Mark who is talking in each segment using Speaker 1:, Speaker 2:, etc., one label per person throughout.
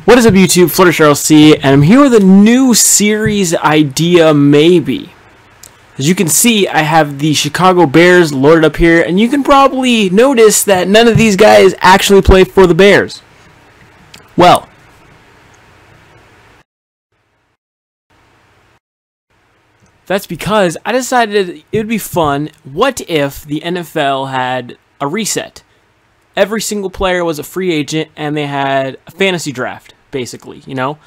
Speaker 1: What is up, YouTube? Fluttershy LC, and I'm here with a new series idea, maybe. As you can see, I have the Chicago Bears loaded up here, and you can probably notice that none of these guys actually play for the Bears. Well, that's because I decided it would be fun. What if the NFL had a reset? Every single player was a free agent, and they had a fantasy draft, basically, you know?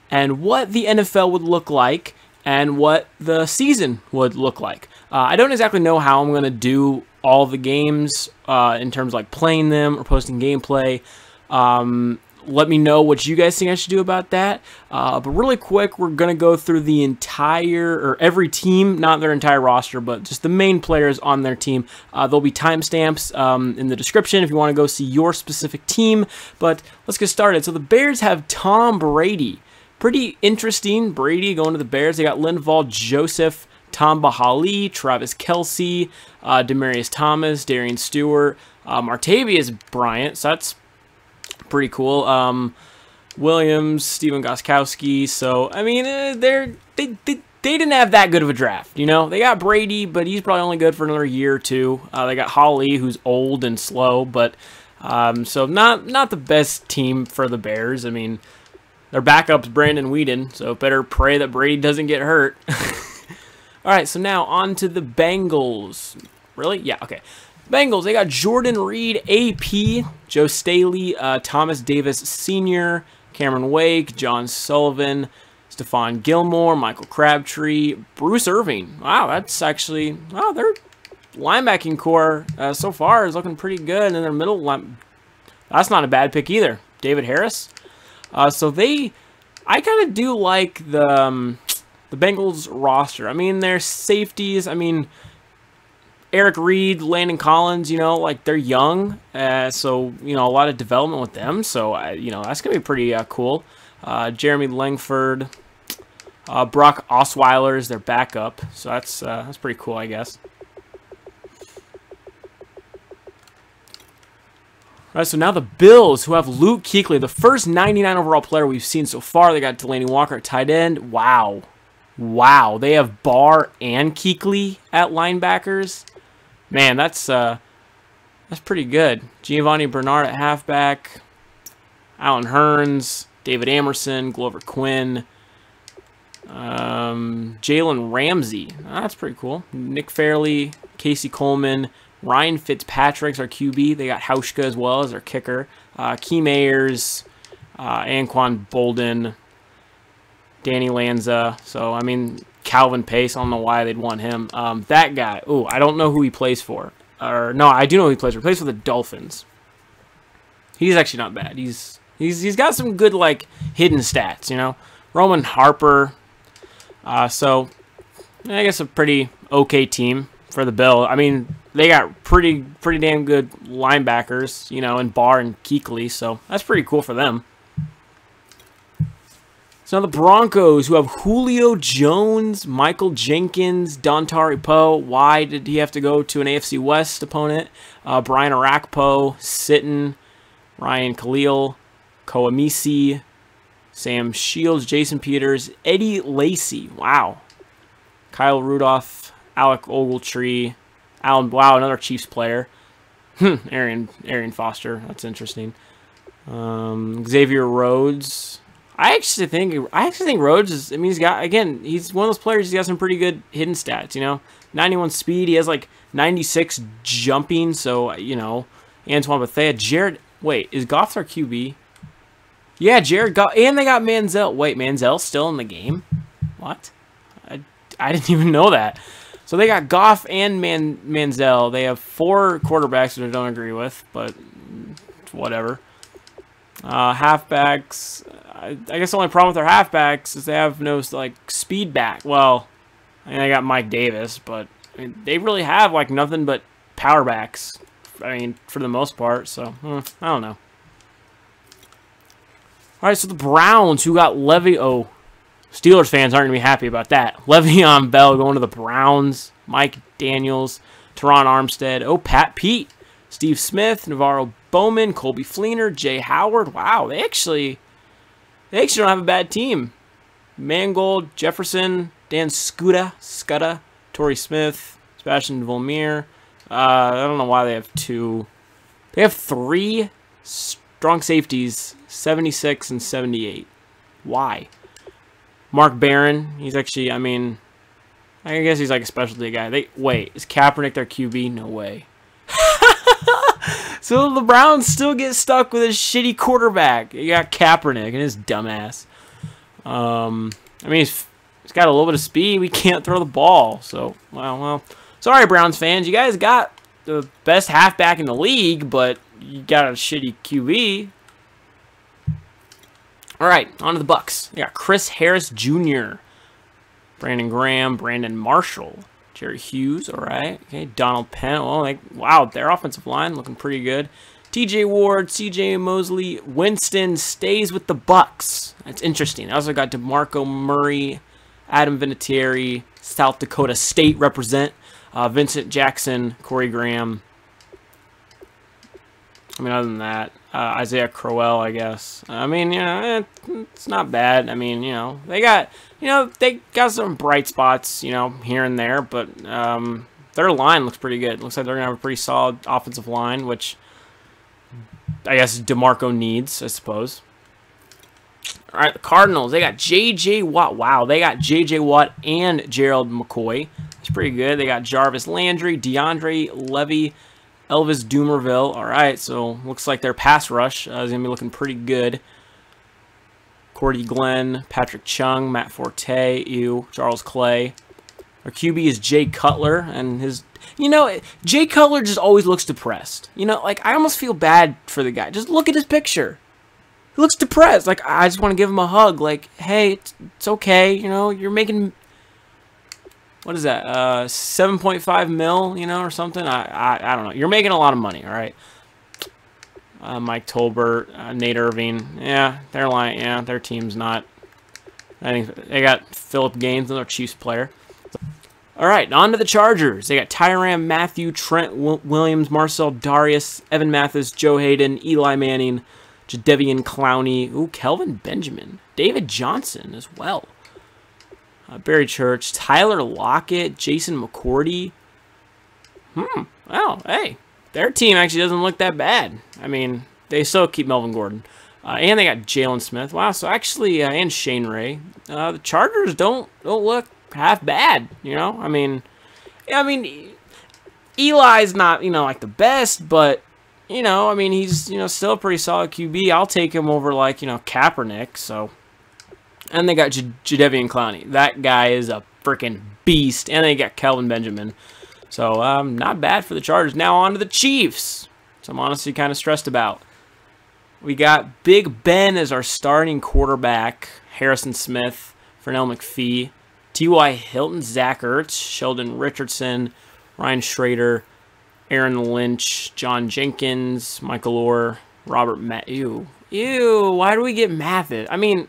Speaker 1: And what the NFL would look like, and what the season would look like. I don't exactly know how I'm going to do all the games in terms of like playing them or posting gameplay. Let me know what you guys think I should do about that. But really quick, we're going to go through the entire, or every team, not their entire roster, but just the main players on their team. There'll be timestamps in the description if you want to go see your specific team. But let's get started. So the Bears have Tom Brady. Pretty interesting. Brady going to the Bears. They got Linval Joseph, Tom Bahali, Travis Kelce, Demaryius Thomas, Darian Stewart, Martavius Bryant. So that's pretty cool. Williams, Steven Gostkowski. So I mean, they didn't have that good of a draft. You know, they got Brady, but he's probably only good for another year or two. They got Holly, who's old and slow, but so not the best team for the Bears. I mean, their backup's Brandon Weeden, so better pray that Brady doesn't get hurt. All right, so now on to the Bengals. Really? Yeah. Okay. Bengals, they got Jordan Reed, AP, Joe Staley, Thomas Davis Sr., Cameron Wake, John Sullivan, Stephon Gilmore, Michael Crabtree, Bruce Irving. Wow, that's actually, wow, their linebacking core so far is looking pretty good. And then their middle line, that's not a bad pick either. David Harris. So I kind of do like the Bengals roster. I mean, their safeties, I mean, Eric Reed, Landon Collins, you know, like they're young, so, you know, a lot of development with them. So, you know, that's going to be pretty cool. Jeremy Langford, Brock Osweiler is their backup. So that's pretty cool, I guess. All right, so now the Bills, who have Luke Kuechly, the first 99 overall player we've seen so far. They got Delaney Walker at tight end. Wow. Wow, they have Barr and Kuechly at linebackers. Man, that's pretty good. Giovanni Bernard at halfback. Alan Hearns, David Amerson, Glover Quinn, Jalen Ramsey. That's pretty cool. Nick Fairley, Casey Coleman, Ryan Fitzpatrick's our QB. They got Hauschka as well as their kicker. Key Mayers, Anquan Bolden, Danny Lanza. So, I mean, Calvin Pace. I don't know why they'd want him. That guy. Ooh, I don't know who he plays for. Or no, I do know who he plays for. He plays for the Dolphins. He's actually not bad. He's got some good, like, hidden stats, you know. Roman Harper. So I guess a pretty okay team for the Bill. I mean, they got pretty damn good linebackers, you know, in Barr and Kuechly. So that's pretty cool for them. So now the Broncos, who have Julio Jones, Michael Jenkins, Dontari Poe. Why did he have to go to an AFC West opponent? Brian Arakpo, Sitton, Ryan Khalil, Koamisi, Sam Shields, Jason Peters, Eddie Lacy. Wow. Kyle Rudolph, Alec Ogletree, Alan. Wow, another Chiefs player. Arian Foster. That's interesting. Xavier Rhodes. I actually think Rhodes is, I mean, he's one of those players, he's got some pretty good hidden stats, you know. 91 speed, he has like 96 jumping, so, you know, Antoine Bethea. Jared, wait, is Goff our QB? Yeah, Jared Goff, and they got Manziel. Wait, Manziel's still in the game? What? I didn't even know that. So they got Goff and Manziel. They have 4 quarterbacks that I don't agree with, but whatever. Halfbacks, I guess the only problem with their halfbacks is they have no, like, speed back. Well, I mean, they got Mike Davis, but I mean, they really have, like, nothing but power backs, I mean, for the most part, so, I don't know. All right, so the Browns, who got Steelers fans aren't going to be happy about that. Le'Veon Bell going to the Browns, Mike Daniels, Teron Armstead, Pat Pete, Steve Smith, Navarro Bowman, Colby Fleener, Jay Howard. Wow, they actually They actually don't have a bad team. Mangold, Jefferson, Dan Scudda, Torrey Smith, Sebastian Volmir. I don't know why they have two. They have 3 strong safeties, 76 and 78. Why? Mark Barron, he's actually, I mean, I guess he's like a specialty guy. Wait, is Kaepernick their QB? No way. So the Browns still get stuck with a shitty quarterback. You got Kaepernick and his dumbass. I mean, he's got a little bit of speed. We can't throw the ball. So, well. Sorry, Browns fans. You guys got the best halfback in the league, but you got a shitty QB. All right, on to the Bucks. We got Chris Harris Jr., Brandon Graham, Brandon Marshall, Jerry Hughes. All right, okay, Donald Penn. Oh, wow, their offensive line looking pretty good. T.J. Ward, C.J. Mosley, Winston stays with the Bucks. That's interesting. I also got DeMarco Murray, Adam Vinatieri, South Dakota State represent, Vincent Jackson, Corey Graham. I mean, other than that, Isaiah Crowell, I guess. I mean, it's not bad. I mean, they got some bright spots, here and there, but their line looks pretty good. Looks like they're gonna have a pretty solid offensive line, which I guess DeMarco needs, I suppose. All right, the Cardinals, they got J.J. Watt. Wow, they got J.J. Watt and Gerald McCoy. It's pretty good. They got Jarvis Landry, DeAndre Levy, Elvis Dumerville. All right, so looks like their pass rush is going to be looking pretty good. Cordy Glenn, Patrick Chung, Matt Forte, Charles Clay. Our QB is Jay Cutler, and his... Jay Cutler just always looks depressed. I almost feel bad for the guy. Just look at his picture. He looks depressed. I just want to give him a hug. Hey, it's okay. You're making... What is that? 7.5 mil, or something? I don't know. You're making a lot of money, all right? Mike Tolbert, Nate Irving. Yeah, their team's not... I think they got Philip Gaines, another Chiefs player. All right, on to the Chargers. They got Tyrann Mathieu, Trent Williams, Marcel Darius, Evan Mathis, Joe Hayden, Eli Manning, Jadeveon Clowney, Kelvin Benjamin, David Johnson as well. Barry Church, Tyler Lockett, Jason McCourty. Well, hey, their team actually doesn't look that bad. I mean, they still keep Melvin Gordon. And they got Jalen Smith. Wow, so actually, and Shane Ray. The Chargers don't look half bad, I mean, Eli's not, like the best, but, I mean, he's, still a pretty solid QB. I'll take him over, Kaepernick, so. And they got Jadeveon Clowney. That guy is a freaking beast. And they got Kelvin Benjamin. So, not bad for the Chargers. Now on to the Chiefs, which I'm honestly kind of stressed about. We got Big Ben as our starting quarterback. Harrison Smith, Fernell McPhee, T.Y. Hilton, Zach Ertz, Sheldon Richardson, Ryan Schrader, Aaron Lynch, John Jenkins, Michael Orr, Robert Matt. Ew, why do we get Mathis? I mean,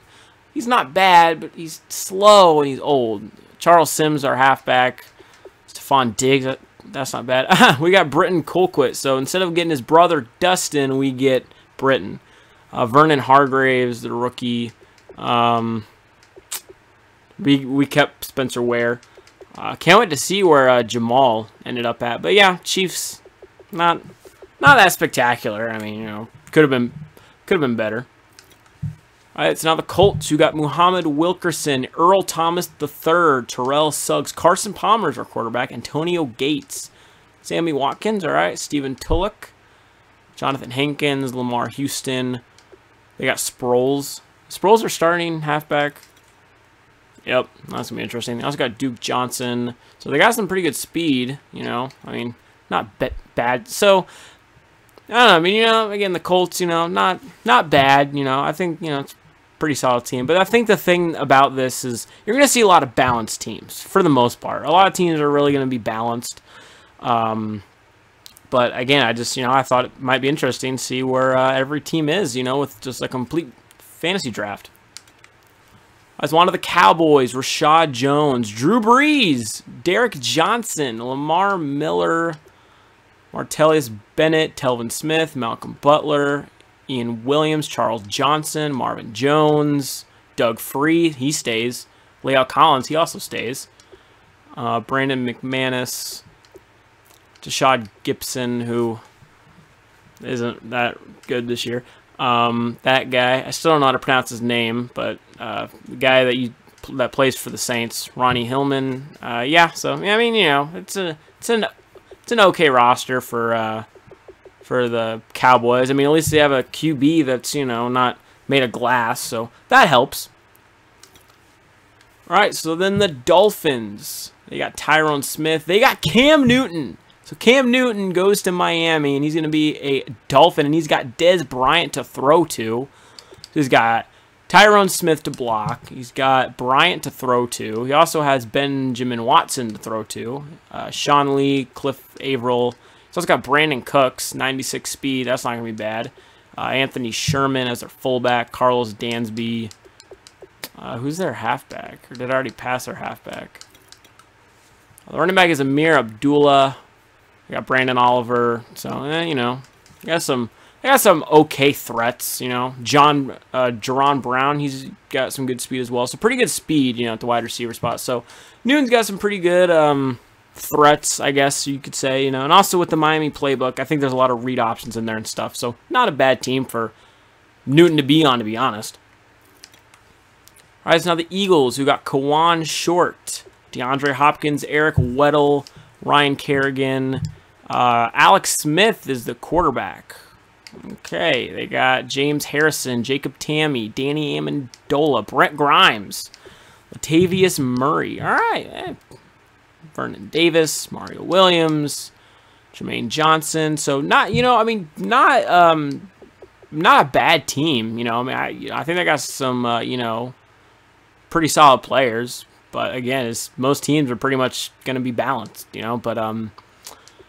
Speaker 1: he's not bad, but he's slow and he's old. Charles Sims, our halfback. Stephon Diggs, that's not bad. We got Britton Colquitt. So instead of getting his brother Dustin, we get Britton. Vernon Hargraves, the rookie. We kept Spencer Ware. Can't wait to see where Jamal ended up at. But yeah, Chiefs, not that spectacular. I mean, could have been better. All right, so now the Colts, who got Muhammad Wilkerson, Earl Thomas III, Terrell Suggs, Carson Palmer's our quarterback, Antonio Gates, Sammy Watkins, all right, Stephen Tulloch, Jonathan Hankins, Lamar Houston. They got Sproles. Sproles are starting halfback. Yep, that's going to be interesting. They also got Duke Johnson. So they got some pretty good speed, I mean, not bad. So, I don't know. I mean, again, the Colts, not bad. I think, it's a pretty solid team. But I think the thing about this is you're going to see a lot of balanced teams for the most part. A lot of teams are really going to be balanced. But again, I thought it might be interesting to see where every team is, with just a complete fantasy draft. As one of the Cowboys, Rashad Jones, Drew Brees, Derek Johnson, Lamar Miller, Martellus Bennett, Telvin Smith, Malcolm Butler, Ian Williams, Charles Johnson, Marvin Jones, Doug Free, he stays. La'el Collins, he also stays. Brandon McManus, Jashad Gibson, who isn't that good this year. That guy, I still don't know how to pronounce his name, but the guy that plays for the Saints, Ronnie Hillman. Yeah, so I mean, you know, it's an okay roster for the Cowboys. I mean, at least they have a QB that's, you know, not made of glass, so that helps. All right, so then the Dolphins. They got Tyrone Smith. They got Cam Newton. So Cam Newton goes to Miami, and he's going to be a Dolphin, and he's got Dez Bryant to throw to. So he's got Tyrone Smith to block. He's got Bryant to throw to. He also has Benjamin Watson to throw to. Sean Lee, Cliff Averill. He's also got Brandon Cooks, 96 speed. That's not going to be bad. Anthony Sherman as their fullback. Carlos Dansby. Who's their halfback? Or did I already pass their halfback? The running back is Amir Abdullah. We got Brandon Oliver. So, you know, they got some okay threats, you know. Jerron Brown, he's got some good speed as well. So pretty good speed, you know, at the wide receiver spot. So Newton's got some pretty good threats, I guess you could say, you know. And also with the Miami playbook, I think there's a lot of read options in there and stuff. So not a bad team for Newton to be on, to be honest. All right, so now the Eagles, who got Kawan Short, DeAndre Hopkins, Eric Weddle, Ryan Kerrigan. Alex Smith is the quarterback. Okay, they got James Harrison, Jacob Tammy, Danny Amendola, Brett Grimes, Latavius Murray. All right, Vernon Davis, Mario Williams, Jermaine Johnson. So not, you know, I mean, not a bad team. You know, I mean, I think they got some, you know, pretty solid players. But again, most teams are pretty much going to be balanced, you know. But I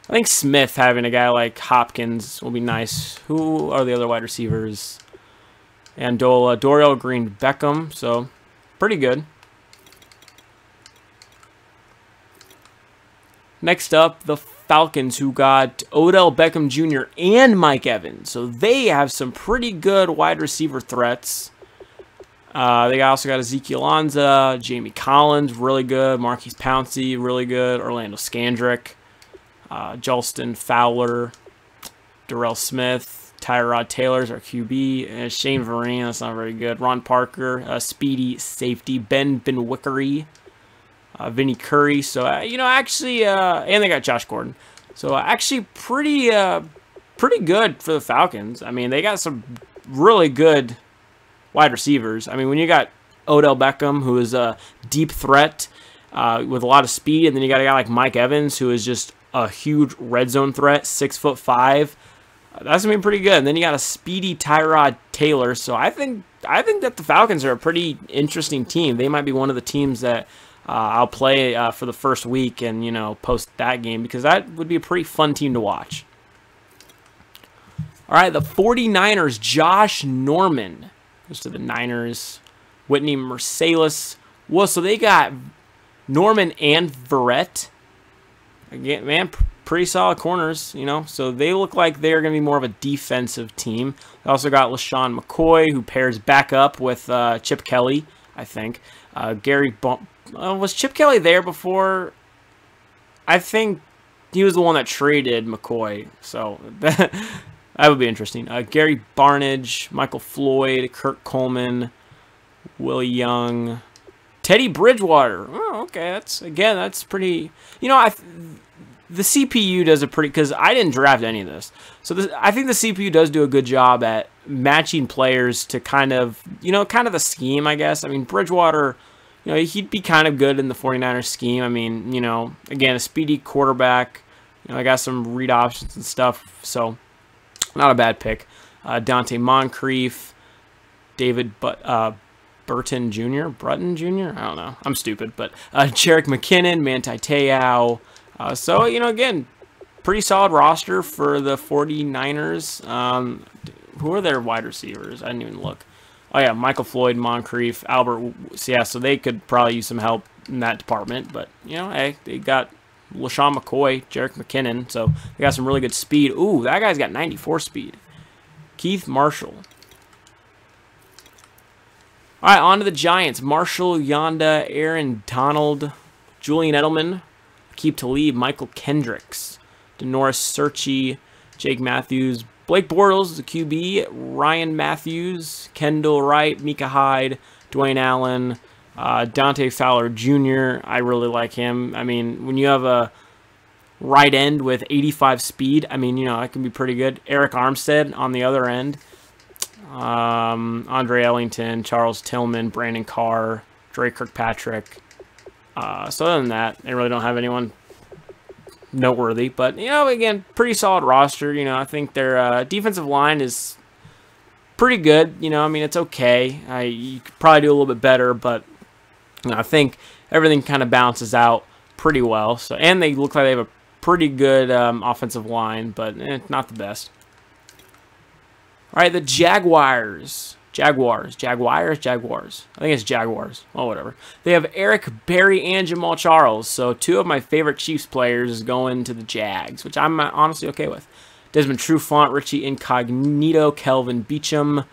Speaker 1: think Smith, having a guy like Hopkins, will be nice. Who are the other wide receivers? Andola, Dorial Green, Beckham. So pretty good. Next up, the Falcons, who got Odell Beckham Jr. and Mike Evans. So they have some pretty good wide receiver threats. They also got Ezekiel Anza, Jamie Collins, really good. Marquise Pouncey, really good. Orlando Scandrick, Jolston Fowler, Darrell Smith, Tyrod Taylor's our QB, and Shane Vereen, that's not very good. Ron Parker, speedy safety. Ben Benwickery, Vinny Curry. So, you know, actually, and they got Josh Gordon. So, actually, pretty good for the Falcons. I mean, they got some really good wide receivers. I mean, when you got Odell Beckham, who is a deep threat with a lot of speed, and then you got a guy like Mike Evans, who is just a huge red zone threat, 6'5", that's gonna be pretty good. And then you got a speedy Tyrod Taylor. So I think that the Falcons are a pretty interesting team. They might be one of the teams that I'll play for the first week and, you know, post that game, because that would be a pretty fun team to watch. All right, the 49ers, Josh Norman goes to the Niners. Whitney Mercedes. Well, so they got Norman and Verrett. Again, man, pretty solid corners, you know. So they look like they're going to be more of a defensive team. They also got LaShawn McCoy, who pairs back up with Chip Kelly, I think. Was Chip Kelly there before? I think he was the one that traded McCoy. So that would be interesting. Gary Barnage, Michael Floyd, Kirk Coleman, Willie Young, Teddy Bridgewater. Oh, okay. That's pretty. You know, the CPU does a pretty, because I didn't draft any of this. So I think the CPU does do a good job at matching players to kind of the scheme, I guess. I mean, Bridgewater, you know, he'd be kind of good in the 49ers scheme. I mean, you know, again, a speedy quarterback. You know, I got some read options and stuff. So not a bad pick. Dante Moncrief, David Burton Jr., Brutton Jr., I don't know. I'm stupid. But Jerick McKinnon, Manti Te'o. So, you know, again, pretty solid roster for the 49ers. Who are their wide receivers? I didn't even look. Oh, yeah, Michael Floyd, Moncrief, Albert. Yeah, so they could probably use some help in that department. But, you know, hey, they got LaShawn McCoy, Jerick McKinnon. So they got some really good speed. Ooh, that guy's got 94 speed. Keith Marshall. All right, on to the Giants. Marshall Yonda, Aaron Donald, Julian Edelman, Aqib Talib, Michael Kendricks, Denoris Searchy, Jake Matthews, Blake Bortles, the QB, Ryan Matthews, Kendall Wright, Micah Hyde, Dwayne Allen, Dante Fowler Jr. I really like him. I mean, when you have a right end with 85 speed, I mean, you know, that can be pretty good. Eric Armstead on the other end. Andre Ellington, Charles Tillman, Brandon Carr, Drake Kirkpatrick. So other than that, they really don't have anyone noteworthy. But, you know, again, pretty solid roster. You know, I think their defensive line is pretty good. You know, I mean, it's okay. You could probably do a little bit better, but you know, I think everything kind of balances out pretty well. So, and they look like they have a pretty good offensive line, but not the best. All right, the Jaguars. Jaguars. I think it's Jaguars. Oh, whatever. They have Eric Berry and Jamal Charles. So two of my favorite Chiefs players going to the Jags, which I'm honestly okay with. Desmond Trufant, Richie Incognito, Kelvin Beachum,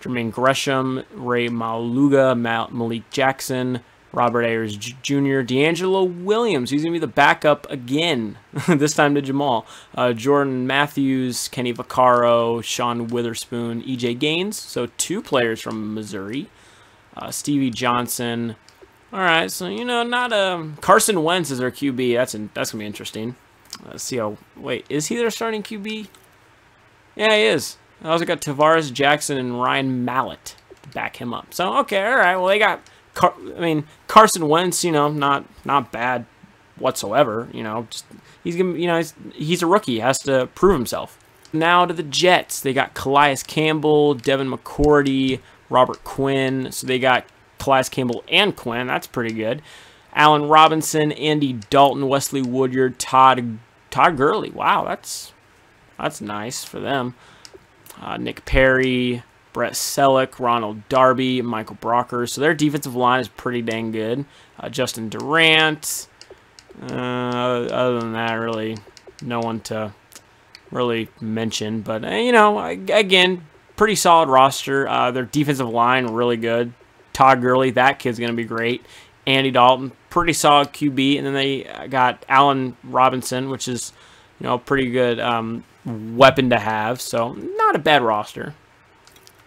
Speaker 1: Jermaine Gresham, Ray Maluga, Malik Jackson, Robert Ayers Jr., D'Angelo Williams. He's going to be the backup again, this time to Jamal. Jordan Matthews, Kenny Vaccaro, Sean Witherspoon, E.J. Gaines. So two players from Missouri. Stevie Johnson. All right, so, you know, not Carson Wentz is their QB. That's going to be interesting. Let's see how... Wait, is he their starting QB? Yeah, he is. I also got Tavares Jackson and Ryan Mallett to back him up. So, okay, all right. Well, they got... Carson Wentz, you know, not bad whatsoever. You know, just, he's gonna, you know, he's a rookie. He has to prove himself. Now to the Jets. They got Calais Campbell, Devin McCourty, Robert Quinn. So they got Calais Campbell and Quinn. That's pretty good. Allen Robinson, Andy Dalton, Wesley Woodyard, Todd Gurley. Wow, that's nice for them. Nick Perry, Brett Selleck, Ronald Darby, Michael Brocker. So their defensive line is pretty dang good. Justin Durant. Other than that, really, no one to really mention. But, you know, again, pretty solid roster. Their defensive line, really good. Todd Gurley, that kid's going to be great. Andy Dalton, pretty solid QB. And then they got Allen Robinson, which is, you know, a pretty good weapon to have. So not a bad roster.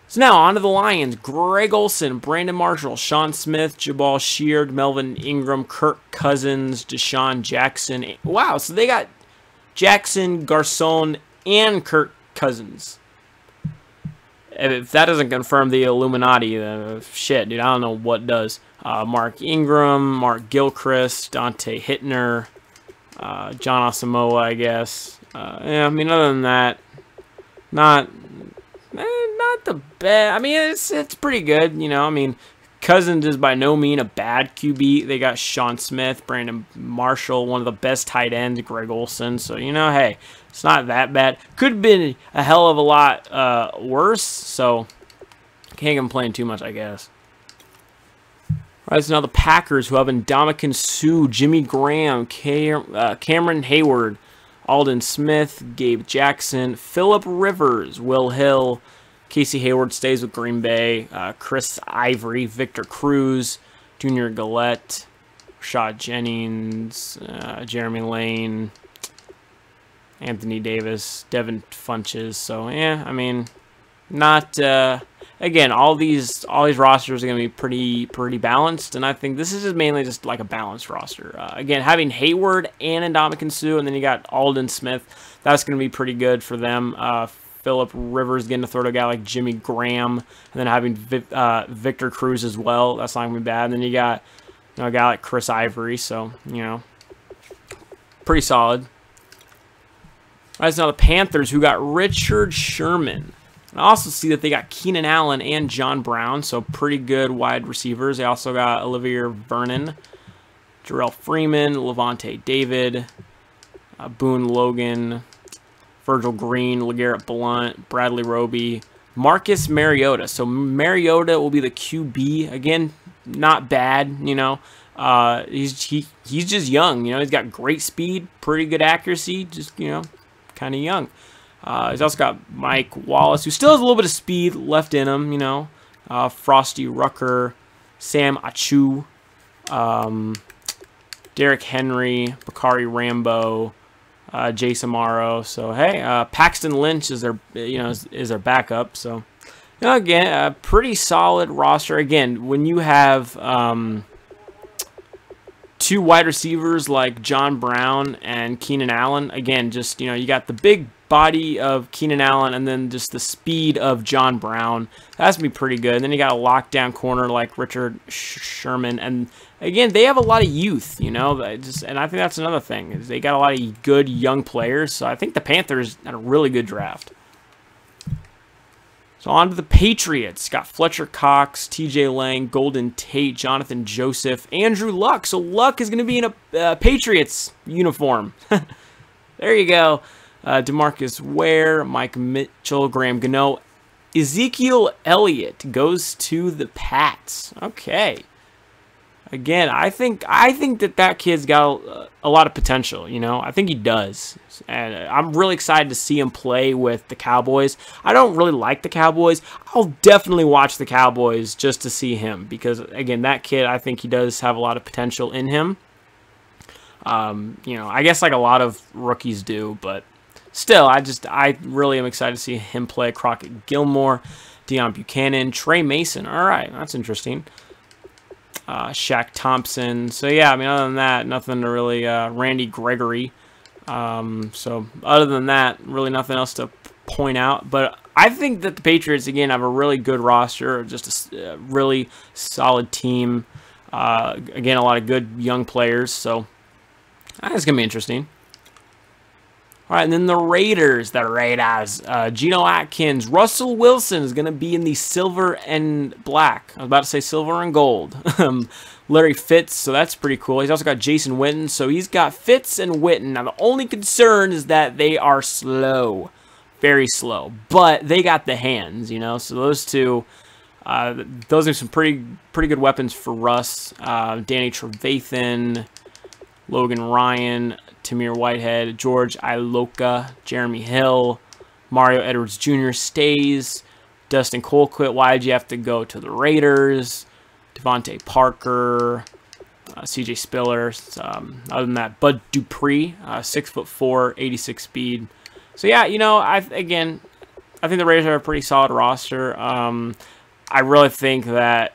Speaker 1: So now, on to the Lions. Greg Olsen, Brandon Marshall, Sean Smith, Jabal Sheard, Melvin Ingram, Kirk Cousins, Deshaun Jackson. Wow, so they got Jackson, Garcon, and Kirk Cousins. If that doesn't confirm the Illuminati, shit, dude, I don't know what does. Mark Ingram, Mark Gilchrist, Dante Hittner, John Asamoah, I guess. Yeah, I mean, other than that, not the best. I mean, it's pretty good, you know. I mean, Cousins is by no means a bad QB. They got Sean Smith, Brandon Marshall, one of the best tight ends, Greg Olsen. So, you know, hey, it's not that bad. Could have been a hell of a lot worse, so can't complain too much, I guess. All right, so now the Packers, who have Ndamukong Suh, Jimmy Graham, Cameron Hayward, Alden Smith, Gabe Jackson, Phillip Rivers, Will Hill, Casey Hayward stays with Green Bay, Chris Ivory, Victor Cruz, Junior Gillette, Rashad Jennings, Jeremy Lane, Anthony Davis, Devin Funches. So, yeah, I mean, not... again, all these rosters are going to be pretty balanced, and I think this is just mainly just like a balanced roster. Again, having Hayward and Ndamukong Suh, and then you got Alden Smith, that's going to be pretty good for them. Phillip Rivers getting to throw to a guy like Jimmy Graham, and then having Victor Cruz as well, that's not going to be bad. And then you got, you know, a guy like Chris Ivory, so, you know, pretty solid. All right, so now the Panthers, who got Richard Sherman. I also see that they got Keenan Allen and John Brown, so pretty good wide receivers. They also got Olivier Vernon, Jarrell Freeman, Levante David, Boone Logan, Virgil Green, LeGarrette Blount, Bradley Roby, Marcus Mariota. So Mariota will be the QB. Again, not bad, you know. He's just young, you know. He's got great speed, pretty good accuracy, just, you know, kind of young. He's also got Mike Wallace, who still has a little bit of speed left in him, you know. Frosty Rucker, Sam Achu, Derrick Henry, Bakari Rambo, Jason Morrow. So hey, Paxton Lynch is their is their backup. So again, a pretty solid roster. Again, when you have two wide receivers like John Brown and Keenan Allen, again, just you got the big body of Keenan Allen and then just the speed of John Brown. That's gonna be pretty good. And then you got a lockdown corner like Richard Sherman, and again, they have a lot of youth, and I think that's another thing is they got a lot of good young players. So I think the Panthers had a really good draft. So on to the Patriots. Got Fletcher Cox, T.J. Lang, Golden Tate, Jonathan Joseph, Andrew Luck. So Luck is going to be in a Patriots uniform. There you go. DeMarcus Ware, Mike Mitchell, Graham Gano. Ezekiel Elliott goes to the Pats. Okay. Again, I think that kid's got a lot of potential, I think he does. And I'm really excited to see him play with the Cowboys. I don't really like the Cowboys. I'll definitely watch the Cowboys just to see him because, again, that kid, I think he does have a lot of potential in him. I guess like a lot of rookies do, but still, I really am excited to see him play. Crockett Gilmore, Deion Buchanan, Trey Mason. All right, that's interesting. Shaq Thompson. So, yeah, other than that, nothing to really... Randy Gregory. So, other than that, really nothing else to point out. But I think that the Patriots, again, have a really good roster. Just a really solid team. Again, a lot of good young players. So, it's going to be interesting. All right, and then the Raiders. Geno Atkins. Russell Wilson is going to be in the silver and black. I was about to say silver and gold. Larry Fitz, so that's pretty cool. He's also got Jason Witten, so he's got Fitz and Witten. Now, the only concern is that they are slow. Very slow. But they got the hands, So those two, those are some pretty good weapons for Russ. Danny Trevathan, Logan Ryan, Tamir Whitehead, George Iloka, Jeremy Hill, Mario Edwards Jr. stays, Dustin Colquitt. Why'd you have to go to the Raiders? Devontae Parker, CJ Spiller. Other than that, Bud Dupree, 6'4", 86 speed. So yeah, I think the Raiders are a pretty solid roster. I really think that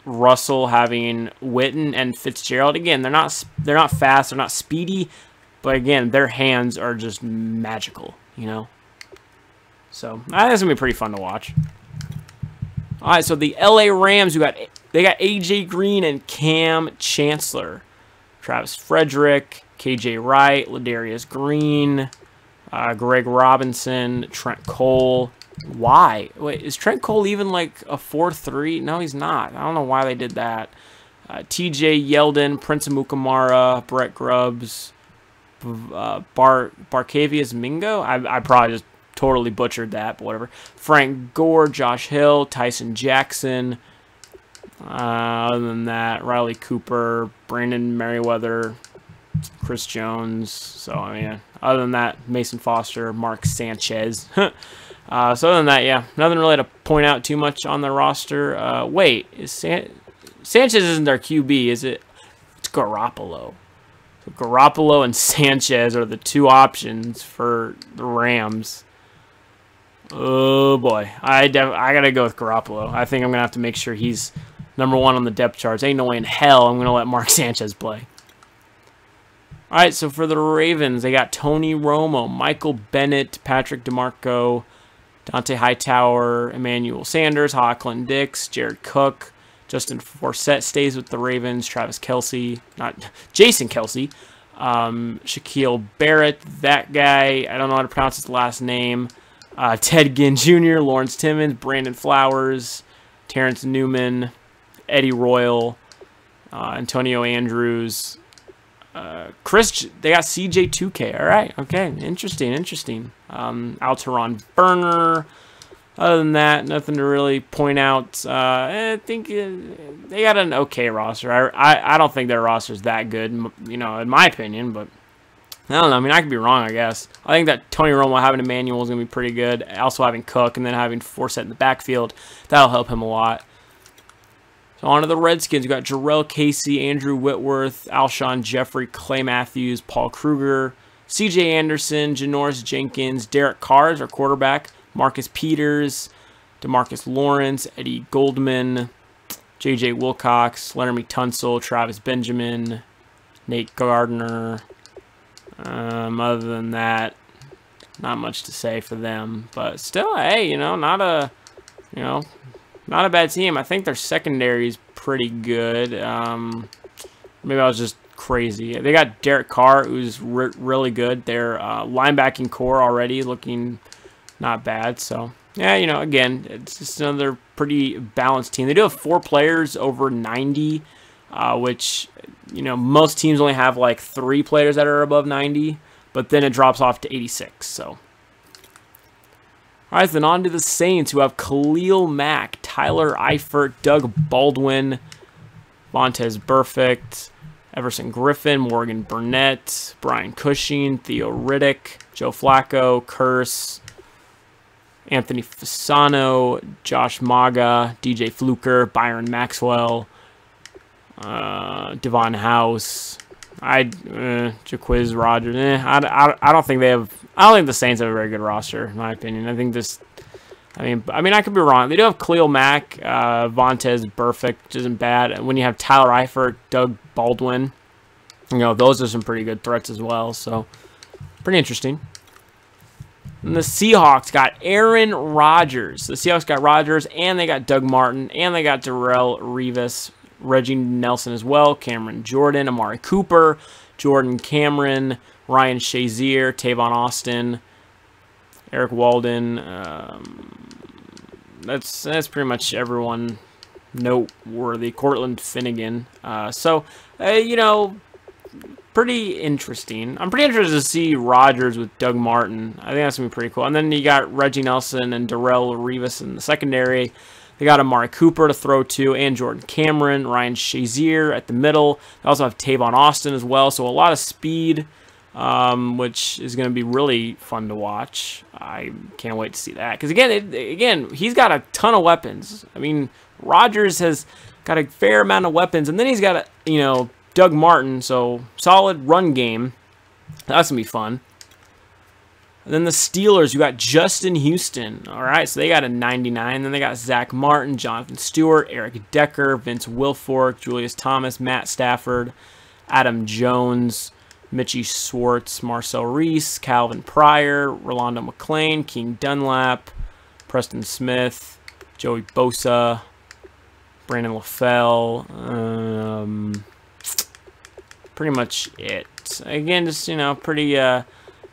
Speaker 1: Russell having Witten and Fitzgerald, again, they're not fast, they're not speedy, but again, their hands are just magical, So that's gonna be pretty fun to watch. All right, so the LA Rams, they got AJ Green and Cam Chancellor, Travis Frederick, KJ Wright, Ladarius Green, Greg Robinson, Trent Cole. Why? Wait, is Trent Cole even like a 4-3? No, he's not. I don't know why they did that. TJ Yeldon, Prince Amukamara, Brett Grubbs, Barcavius Mingo. I probably just totally butchered that, but whatever. Frank Gore, Josh Hill, Tyson Jackson. Other than that, Riley Cooper, Brandon Merriweather, Chris Jones. So, other than that, Mason Foster, Mark Sanchez. So other than that, yeah, nothing really to point out too much on the roster. Wait, Sanchez isn't our QB, is it? It's Garoppolo. So Garoppolo and Sanchez are the two options for the Rams. Oh boy, I gotta go with Garoppolo. I think I'm gonna have to make sure he's number one on the depth charts. Ain't no way in hell I'm gonna let Mark Sanchez play. All right, so for the Ravens, they got Tony Romo, Michael Bennett, Patrick DeMarco, Dante Hightower, Emmanuel Sanders, Clinton Dix, Jared Cook, Justin Forsett stays with the Ravens, Travis Kelce, not Jason Kelce, Shaquille Barrett, that guy, I don't know how to pronounce his last name, Ted Ginn Jr., Lawrence Timmons, Brandon Flowers, Terrence Newman, Eddie Royal, Antonio Andrews, they got CJ2K. All right, okay, interesting. Alteron Burner. Other than that, nothing to really point out. I think they got an okay roster. I don't think their roster is that good, in my opinion, but I don't know. I mean, I could be wrong, I guess. I think that Tony Romo having Emmanuel is going to be pretty good. Also having Cook and then having Forsett in the backfield, that'll help him a lot. So on to the Redskins. You got Jarrell Casey, Andrew Whitworth, Alshon Jeffrey, Clay Matthews, Paul Kruger, C.J. Anderson, Janoris Jenkins, Derek Carr is our quarterback, Marcus Peters, DeMarcus Lawrence, Eddie Goldman, J.J. Wilcox, Leonard Tunsil, Travis Benjamin, Nate Gardner. Other than that, not much to say for them. But still, hey, you know, not a bad team. I think their secondary is pretty good. Maybe I was just crazy. They got Derek Carr, who's really good. Their linebacking core already looking not bad. So, yeah, you know, again, it's just another pretty balanced team. They do have 4 players over 90, which, you know, most teams only have like 3 players that are above 90, but then it drops off to 86. So, all right, then on to the Saints, who have Khalil Mack, Tyler Eifert, Doug Baldwin, Vontez Burfict, Everson Griffin, Morgan Burnett, Brian Cushing, Theo Riddick, Joe Flacco, Curse, Anthony Fasano, Josh Maga, DJ Fluker, Byron Maxwell, Devon House, Jaquiz Rogers. I don't think they have. I don't think the Saints have a very good roster, in my opinion. I think this. I mean, I could be wrong. They do have Khalil Mack, Vontez Burfict, which isn't bad. When you have Tyler Eifert, Doug Baldwin, you know, those are some pretty good threats as well. So, pretty interesting. And the Seahawks got Aaron Rodgers. The Seahawks got Rodgers, and they got Doug Martin, and they got Darrelle Revis, Reggie Nelson as well, Cameron Jordan, Amari Cooper, Jordan Cameron, Ryan Shazier, Tavon Austin, Eric Walden. That's pretty much everyone noteworthy. Cortland Finnegan. You know, pretty interesting. I'm pretty interested to see Rodgers with Doug Martin. I think that's going to be pretty cool. And then you got Reggie Nelson and Darrelle Revis in the secondary. They got Amari Cooper to throw to, and Jordan Cameron, Ryan Shazier at the middle. They also have Tavon Austin as well, so a lot of speed, which is going to be really fun to watch. I can't wait to see that. Because, again, he's got a ton of weapons. I mean, Rodgers has got a fair amount of weapons, and then he's got, Doug Martin, so solid run game. That's going to be fun. And then the Steelers, you got Justin Houston. All right, so they got a 99. Then they got Zach Martin, Jonathan Stewart, Eric Decker, Vince Wilfork, Julius Thomas, Matt Stafford, Adam Jones, Mitchie Schwartz, Marcel Reese, Calvin Pryor, Rolando McClain, King Dunlap, Preston Smith, Joey Bosa, Brandon LaFell. Pretty much it. Again, just,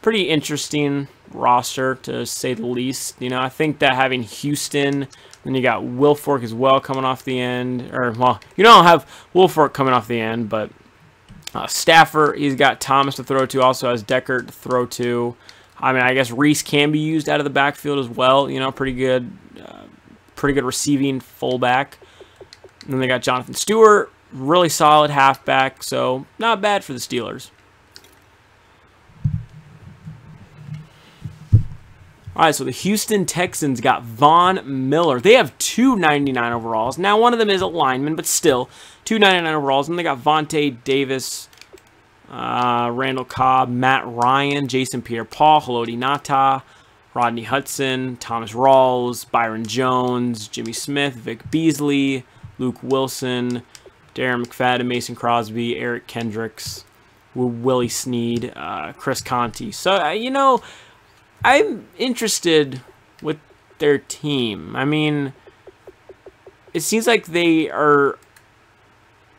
Speaker 1: pretty interesting roster, to say the least. I think that having Houston, then you got Wilfork as well coming off the end. Or, well, you don't have Wilfork coming off the end, but Stafford, he's got Thomas to throw to, also has Deckert to throw to. I mean, I guess Reese can be used out of the backfield as well. Pretty good receiving fullback. And then they got Jonathan Stewart, really solid halfback, so not bad for the Steelers. All right, so the Houston Texans got Von Miller. They have 2 99 overalls. Now, one of them is a lineman, but still, 2 99 overalls. And they got Vontae Davis, Randall Cobb, Matt Ryan, Jason Pierre-Paul, Haloti Ngata, Rodney Hudson, Thomas Rawls, Byron Jones, Jimmy Smith, Vic Beasley, Luke Wilson, Darren McFadden, Mason Crosby, Eric Kendricks, Willie Snead, Chris Conti. So, I'm interested with their team. I mean, it seems like they are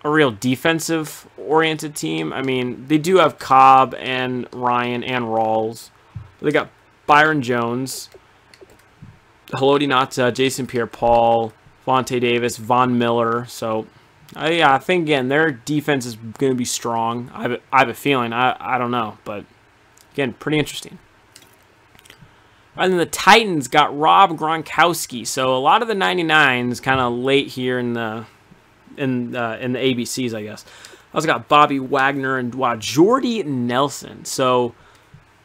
Speaker 1: a real defensive-oriented team. I mean, they do have Cobb and Ryan and Rawls. They got Byron Jones, Haloti Ngata, Jason Pierre-Paul, Vontae Davis, Von Miller. So, yeah, I think, again, their defense is going to be strong. I have a feeling. I don't know. But, again, pretty interesting. And then the Titans got Rob Gronkowski. So a lot of the 99s kind of late here in the ABCs, I guess. I also got Bobby Wagner and Jordy Nelson. So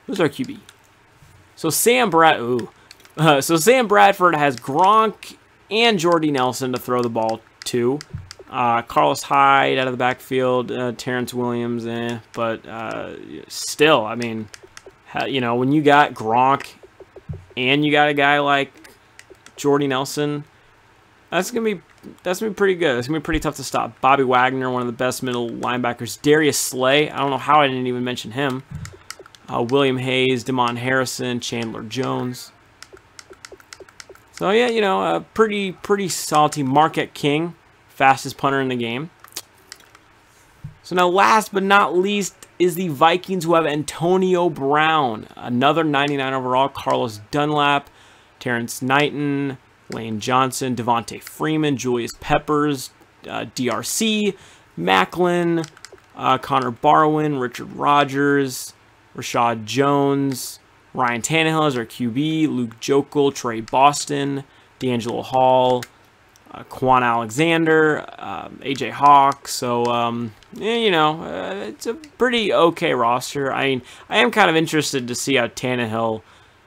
Speaker 1: who's our QB? So Sam Bradford has Gronk and Jordy Nelson to throw the ball to. Carlos Hyde out of the backfield, Terrence Williams, but still, I mean, you know, when you got Gronk and you got a guy like Jordy Nelson, that's gonna be pretty good. It's gonna be pretty tough to stop. Bobby Wagner, one of the best middle linebackers. Darius Slay, I don't know how I didn't even mention him. William Hayes, Damon Harrison, Chandler Jones. So yeah, you know, a pretty solid team. Marquette King, fastest punter in the game. So now last but not least is the Vikings, who have Antonio Brown, another 99 overall, Carlos Dunlap, Terrence Knighton, Lane Johnson, Devontae Freeman, Julius Peppers, DRC, Macklin, Connor Barwin, Richard Rodgers, Rashad Jones, Ryan Tannehill is our QB, Luke Jokel, Trey Boston, D'Angelo Hall, Quan Alexander, AJ Hawk. So, yeah, you know, it's a pretty okay roster. I mean, I am kind of interested to see how Tannehill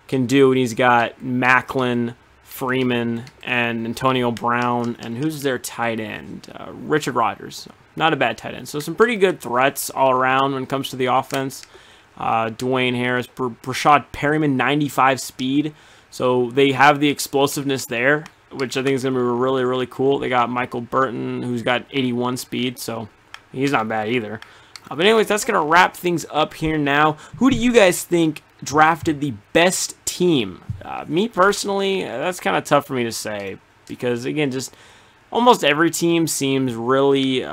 Speaker 1: can do when he's got Macklin, Freeman, and Antonio Brown, and who's their tight end? Richard Rodgers. So not a bad tight end. So some pretty good threats all around when it comes to the offense. Dwayne Harris, Brashad Perryman, 95 speed. So they have the explosiveness there, which I think is going to be really, really cool. They got Michael Burton, who's got 81 speed, so he's not bad either. But anyways, that's going to wrap things up here now. Who do you guys think drafted the best team? Me personally, that's kind of tough for me to say because, again, just almost every team seems really,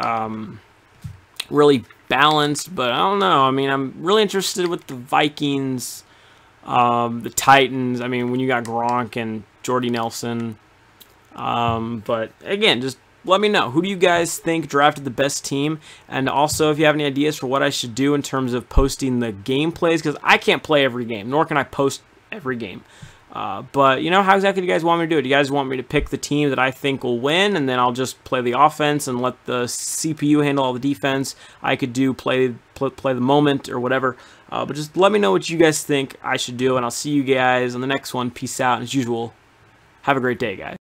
Speaker 1: really balanced, but I don't know. I mean, I'm really interested with the Vikings, the Titans. I mean, when you got Gronk and Jordy Nelson. But again, just let me know. Who do you guys think drafted the best team? And also, if you have any ideas for what I should do in terms of posting the gameplays, because I can't play every game, nor can I post every game. But, you know, how exactly do you guys want me to do it? Do you guys want me to pick the team that I think will win, and then I'll just play the offense and let the CPU handle all the defense? I could do play the moment or whatever. But just let me know what you guys think I should do, and I'll see you guys on the next one. Peace out. And as usual, have a great day, guys.